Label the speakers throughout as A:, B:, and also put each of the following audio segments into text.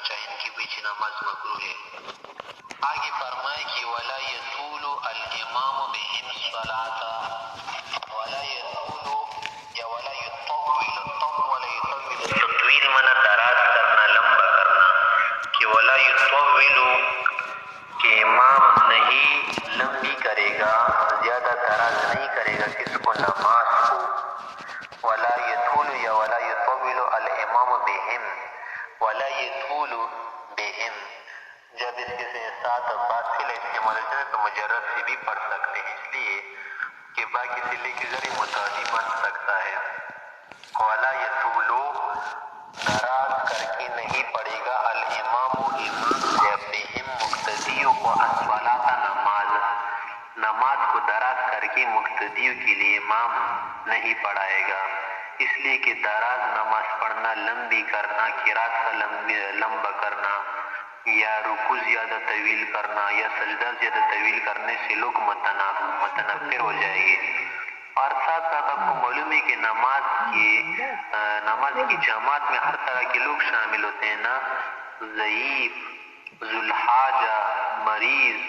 A: چاہیے ان کے پیچھے نماز مکروہ ہے۔ آگے فرمائے کہ ولا یطول الامام بهم الصلاۃ، ولا یطول یا ولا یطول، طول یطول، تطویل منا دراز کرنا، لمبا کرنا، کہ ولا یطول کہ امام نہیں لمبی کرے گا، زیادہ دراز نہیں کرے گا کس کو؟ نماز کو۔ ولا یطول یا ولا یطول الامام بهم، ولا یطول بهم، جب اس کے ساتھ باطل استعمال ہوتا ہے تو مجرد سے بھی پڑھ سکتے ہیں، اس لیے کہ باقی سلے کے ذریعے متعدی بن سکتا ہے۔ ولا یطول، دراز کر کے نہیں پڑھے گا، الامام امام سے، بهم مقتدیوں کو، الصلاۃ نماز کو دراز کر کے مقتدیوں کے لیے امام نہیں پڑھائے گا، اس لیے کہ دراز نماز پڑھنا، لمبی کرنا، قرات کا لمبا کرنا، یا رکوع زیادہ طویل کرنا، یا سجدہ زیادہ طویل کرنے سے لوگ متنفر ہو جائیں گے۔ اور ساتھ ساتھ آپ کو معلوم ہے کہ نماز کی جماعت میں ہر طرح کے لوگ شامل ہوتے ہیں نا، ضعیف، ذوالحاجہ، مریض،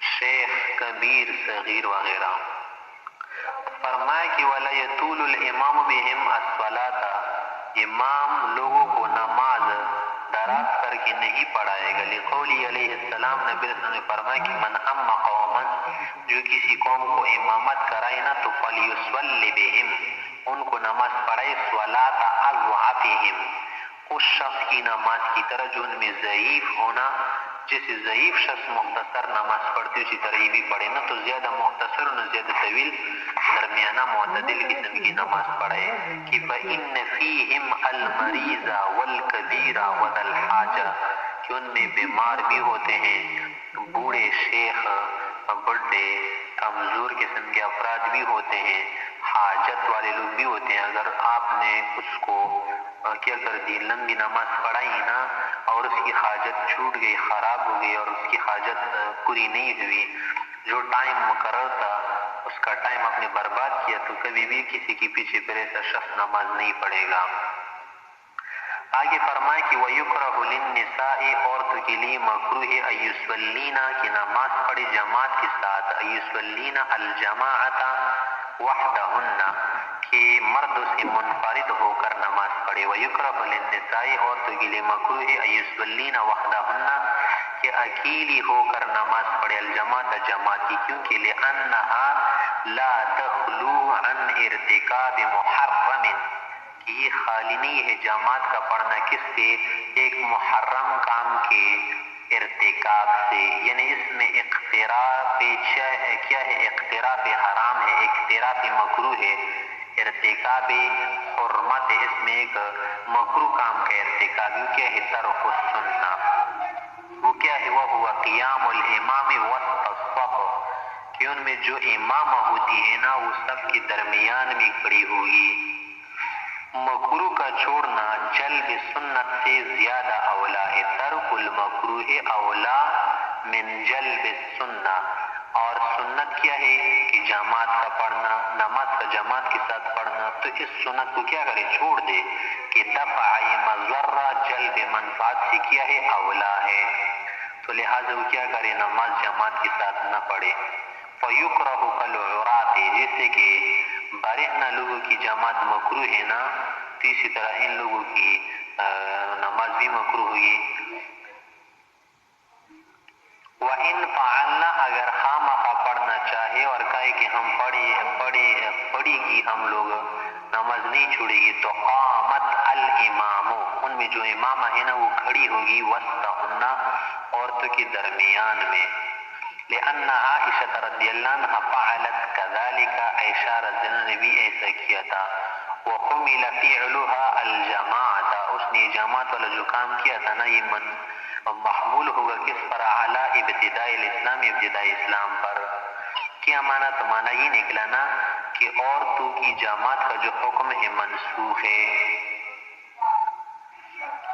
A: شیخ، کبیر، صغیر وغیرہ۔ فرمایا کہ ولا یطول الامام بهم الصلاۃ، امام لوگوں کو نماز دراز کر کے نہیں پڑھائے گا، لقولی علیہ السلام، نبی صلی اللہ علیہ وسلم نے فرمایا کہ من اما قوما، جو کسی قوم کو امامت کرائے نا تو فلیصلی بهم، ان کو نماز پڑھائے، صلاۃ اضعفهم، اس شخص کی نماز کی طرح جو ان میں ضعیف ہونا، جیسے ضعیف شخص مختصر نماز پڑھتے اسی طرح یہ بھی پڑھے نا، تو زیادہ مختصر اور زیادہ طویل، درمیانہ معتدل قسم کی نماز پڑھے، کہ فإن فیہم المریض والکبیر وذا الحاجہ، کہ ان میں بیمار بھی ہوتے ہیں، بوڑھے، شیخ، بڑے، کمزور قسم کے افراد بھی ہوتے ہیں، حاجت والے لوگ بھی ہوتے ہیں۔ اگر آپ نے اس کو کیا کر دی، لمبی نماز پڑھائی نا، اور اس کی حاجت چھوٹ گئی، خراب ہو گئی، اور اس کی حاجت پوری نہیں ہوئی، جو ٹائم مقرر تھا اس کا ٹائم آپ نے برباد کیا، تو کبھی بھی کسی کے پیچھے پھر ایسا شخص نماز نہیں پڑھے گا۔ آگے فرمائے کہ وَيُكْرَهُ لِلنِّسَاءِ، عورتوں کے لیے مکروہ ہے، أَيُصَلِّينَ، کہ نماز پڑھے جماعت کے ساتھ، أَيُصَلِّينَ الْجَمَاعَةَ وَحْدَهُنَّ، کہ مردوں سے منفرد ہو کر نماز پڑھے۔ وَيُكْرَهُ لِلنِّسَاءِ، عورتوں کے لیے مکروہ ہے، أَيُصَلِّينَ وَحْدَهُنَّ، کہ اکیلی ہو کر نماز پڑھے، الجماعت جماعت کی، کیونکہ لِأَنَّهَا لَا تَخْلُو عَنْ ارْتِكَابِ مُحَرَّمٍ، کہ یہ خالی نہیں ہے جماعت کا پڑھنا کس سے؟ ایک محرم کام کے ارتکاب سے، یعنی اس میں اقتراف کیا ہے؟ اقتراف حرام ہے، اقتراف مکروہ ہے، ارتکاب حرمت، اس میں ایک مکروہ کام کا ارتکاب، وہ کیا ہے؟ ترک السنہ، وہ کیا ہے؟ وہ قیام الامام وسط الصف، کہ ان میں جو امامہ ہوتی ہے نا وہ سب کے درمیان میں کھڑی ہوگی۔ مکروہ کا چھوڑنا جلب سنت سے زیادہ اولا ہے، ترک المکروہ اولا من جلب السنہ، اور سنت کیا ہے کہ جماعت کا پڑھنا، نماز کا جماعت کے ساتھ پڑھنا، تو اس سنت کو کیا کرے؟ چھوڑ دے، کہ دفع مضرہ، جلب منفعت سے کیا ہے؟ اولا ہے، تو لہٰذا وہ کیا کرے؟ نماز جماعت کے ساتھ نہ پڑھے۔ فَيُكْرَهُ كَالْعُرَاةِ، جیسے کہ برہنہ لوگوں کی جماعت مکروہ ہے نا، تو اسی طرح ان لوگوں کی نماز بھی مکروہ ہوگی۔ وَإِن فَعَلْنَا، اگر خامخواہ پڑھنا چاہے اور کہے کہ ہم پڑھی گی، ہم لوگ نماز نہیں چھوڑے گی، تو قامت الامام، ان میں جو امامہ ہے نا وہ کھڑی ہوگی، وسطہن، عورتوں کے درمیان میں، لأن عائشہ رضی اللہ عنہ فعلت كذلك، عائشہ رضی اللہ عنہ نے بھی ایسا کیا تھا، وحمل فعلها الجماعة، اس نے جماعت والا جو کام کیا تھا نا یہ محمول ہوگا کس پر؟ علی ابتداء الاسلام، ابتداء اسلام پر۔ کیا معنی؟ تو معنی یہ نکلا نا کہ عورتوں کی جماعت کا جو حکم ہے منسوخ ہے۔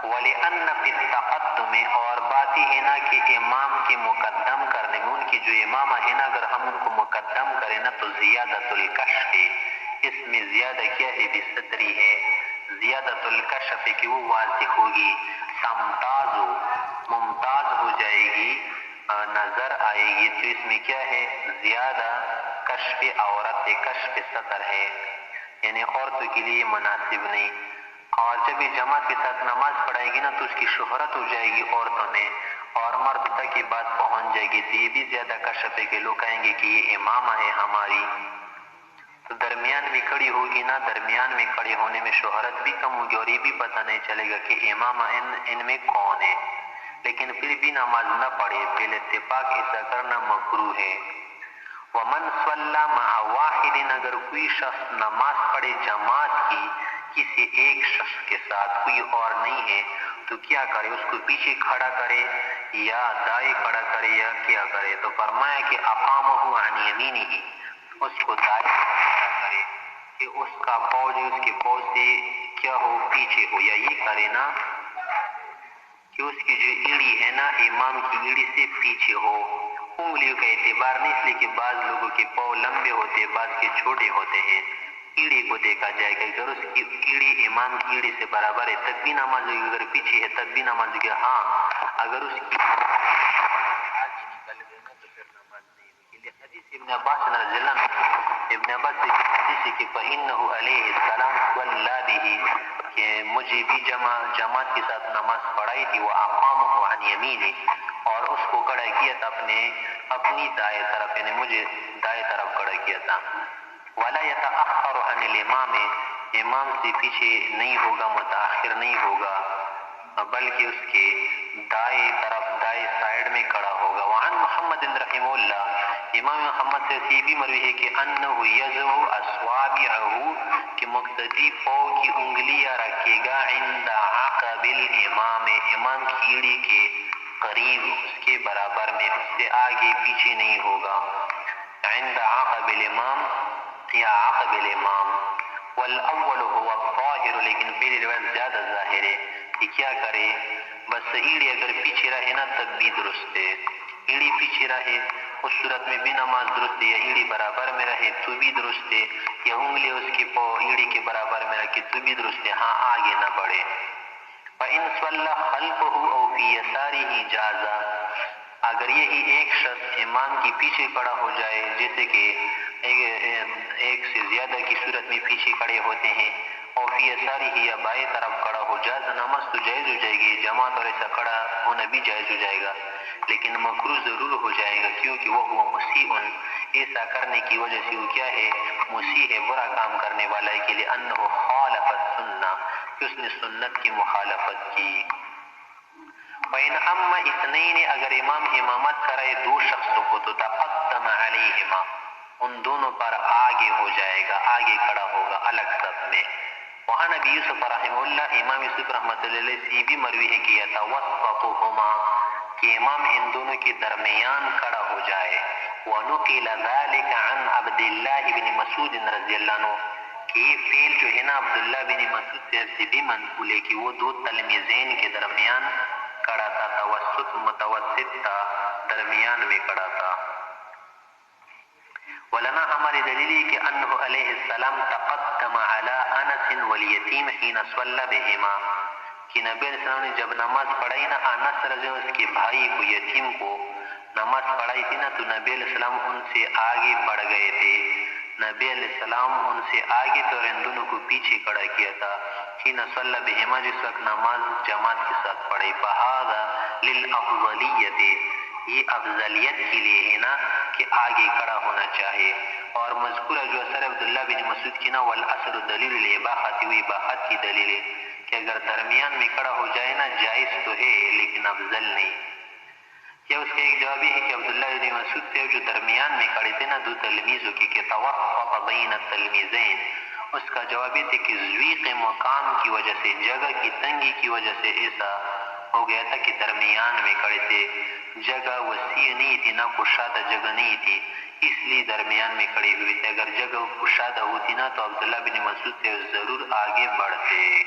A: وَلِأَنَّ فِي التَّقَدُّمِ، اور بات یہ ہے نا کہ امام کے مقدم کرنے میں، ان کی جو امامہ ہے نا اگر ہم ان کو مقدم کریں نا تو زیادۃ الکشف، اس میں زیادہ کیا ہے؟ بستری ہے، زیادۃ الکشف، کہ وہ واضح ہوگی، تمتاز نظر آئے گی تو اس میں کیا ہے؟ زیادہ کشف عورت، کشف ستر ہے، یعنی عورتوں کے لیے مناسب نہیں. اور جب یہ جماعت کے ساتھ نماز پڑھائے گی نا تو اس کی شہرت ہو جائے گی عورتوں میں، اور مرد تک یہ بات پہنچ جائے گی تو یہ بھی زیادہ کشف ہے کہ لوگ کہیں گے کہ یہ امامہ ہے ہماری. تو درمیان میں کھڑی ہوگی نا، درمیان میں کھڑے ہونے میں شہرت بھی کم ہوگی اور یہ بھی پتہ نہیں چلے گا کہ امامہ ان میں کون ہے. لیکن پھر بھی نماز نہ پڑھے، پہلے اتفاق ایسا کرنا مکروہ ہے. ومن صلی مع واحد، اگر کوئی شخص نماز پڑھے جماعت کی کسی ایک شخص کے ساتھ، کوئی اور نہیں ہے، تو کیا کرے؟ اس کو پیچھے کھڑا کرے یا دائیں کھڑا کرے یا کیا کرے؟ تو فرمایا کہ اقامہ عن یمینہ، اس کو دائیں کھڑا کرے کہ اس کا پاؤں جو اس کے پاؤں سے کیا ہو؟ پیچھے ہو. یا یہ کرے نا کہ اس کی جو ایڑی ہے نا امام کی ایڑی سے پیچھے ہو. انگلیوں کا اعتبار نہیں، اس لیے کہ بعض لوگوں کے پاؤں لمبے ہوتے ہیں، بعض کے چھوٹے ہوتے ہیں. ایڑی کو دیکھا جائے گا، اگر اس کی ایڑی امام کی ایڑی سے برابر ہے تب بھی نماز ہوگی، اگر پیچھے ہے تب بھی نماز ہوگی. ہاں اگر اس کی آگے نکل گئے نا تو پھر نماز نہیں ہوگی. حدیث ابن عباس رضی اللہ عنہ، ابن عباس سے حدیث ہے کہ فإنه علیہ السلام صلی بہ، کہ مجھے بھی جماعت کے ساتھ نماز پڑھائی تھی. وہ اقامہ عن یمینہ، اور اس کو کھڑا کیا تھا اپنی دائیں طرف، یعنی مجھے دائیں طرف کھڑا کیا تھا. ولا يتأخر عن الامام، امام سے پیچھے نہیں ہوگا، متاخر نہیں ہوگا، بلکہ اس کے دائیں طرف دائیں سائیڈ میں کھڑا ہوگا. وعن محمد رحمہ اللہ، امام محمد سے یہ بھی مروی ہے کہ انہ یضع اصوابعہ، کہ مقتدی پاؤں کی انگلیاں رکھے گا عند عقب الامام، امام کی ایڑی کے قریب، اس کے برابر میں، اس سے آگے پیچھے نہیں ہوگا. عند عقب الامام یا عقب الامام. والاول هو الظاہر، لیکن پہلی روایت زیادہ ظاہر ہے کہ کیا کرے؟ بس ایڑی اگر پیچھے رہے نا تب بھی درست ہے، ایڑی پیچھے رہے اس صورت میں بھی نماز درست ہے، یا ایڑی برابر میں رہے تو بھی درست ہے، یا انگلی اس کے پاؤں ایڑی کے برابر میں رکھے تو بھی درست ہے، ہاں آگے نہ بڑھے. فإن صلى خلفه أو في يساره جاز، اگر یہی ایک شخص امام کی پیچھے کھڑا ہو جائے، جیسے کہ ایک سے زیادہ کی صورت میں پیچھے کھڑے ہوتے ہیں، اور فی یسارہ، یا بائیں طرف کھڑا ہو جائے، نماز تو جائز ہو جائے گی، جماعت اور ایسا کھڑا ہونا بھی جائز ہو جائے گا، لیکن مکروہ ضرور ہو جائے گا، کیونکہ وہ مسیء، ایسا کرنے کی وجہ سے وہ کیا ہے؟ مسیء ہے، برا کام کرنے والا ہے، کہ لأنہ خالف السنہ، کہ اس نے سنت کی مخالفت کی. وَإِنْ أَمَّ اثْنَيْنِ، اگر امام امامت کرائے دو شخصوں کو تو تقدم علیہما، ان دونوں پر آگے ہو جائے گا، آگے کھڑا ہوگا الگ صف میں. وعن ابی یوسف رحمہ اللہ، امام یوسف رحمۃ اللہ علیہ سے بھی مروی ہے کہ یتوسطہما، کہ امام ان دونوں کے درمیان کھڑا ہو جائے. ونقل ذلك عن عبد اللہ بن مسعود رضی اللہ عنہ، کہ یہ فعل جو ہے نا عبداللہ بن مسعود سے بھی منقول ہے کہ وہ دو تلمیذین کے درمیان کھڑا تھا، توسط متوسط تھا، درمیان میں کھڑا تھا. ولنا، ہماری دلیل ہے کہ انہ علیہ السلام تقدم علی انس والیتیم حین صلی بہما، کہ نبی علیہ السلام نے جب نماز پڑھائی نا انس رضی اللہ عنہ، اس کے بھائی کو، یتیم کو نماز پڑھائی تھی نا، تو نبی علیہ السلام ان سے آگے بڑھ گئے تھے. نبی علیہ السلام ان سے آگے تو ان دونوں کو پیچھے کھڑا کیا تھا. حین صلی بہما، جس وقت نماز جماعت کے ساتھ پڑھی. فہذا للافضلیت، یہ افضلیت کے لیے ہے نا کہ آگے کھڑا ہونا چاہیے. اور مذکورہ جو اثر عبداللہ بن مسعود کی نا، والاثر دلیل الاباحۃ، وہ اباحت کی دلیل ہے کہ اگر درمیان میں کھڑا ہو جائے نا جائز تو ہے لیکن افضل نہیں. کیا اس کا ایک جواب یہ ہے کہ عبداللہ بن مسعود سے جو درمیان میں کھڑے تھے نا دو تلمیذوں کے، کہ توسط بین التلمیذین، اس کا جواب یہ تھا کہ ضیق مقام کی وجہ سے، جگہ کی تنگی کی وجہ سے ایسا ہو گیا تھا کہ درمیان میں کھڑے تھے، جگہ وسیع نہیں تھی، نہ کشادہ جگہ نہیں تھی، اس لیے درمیان میں کھڑے ہوئے تھے. اگر جگہ کشادہ ہوتی نا تو عبداللہ بن مسعود سے ضرور آگے بڑھتے.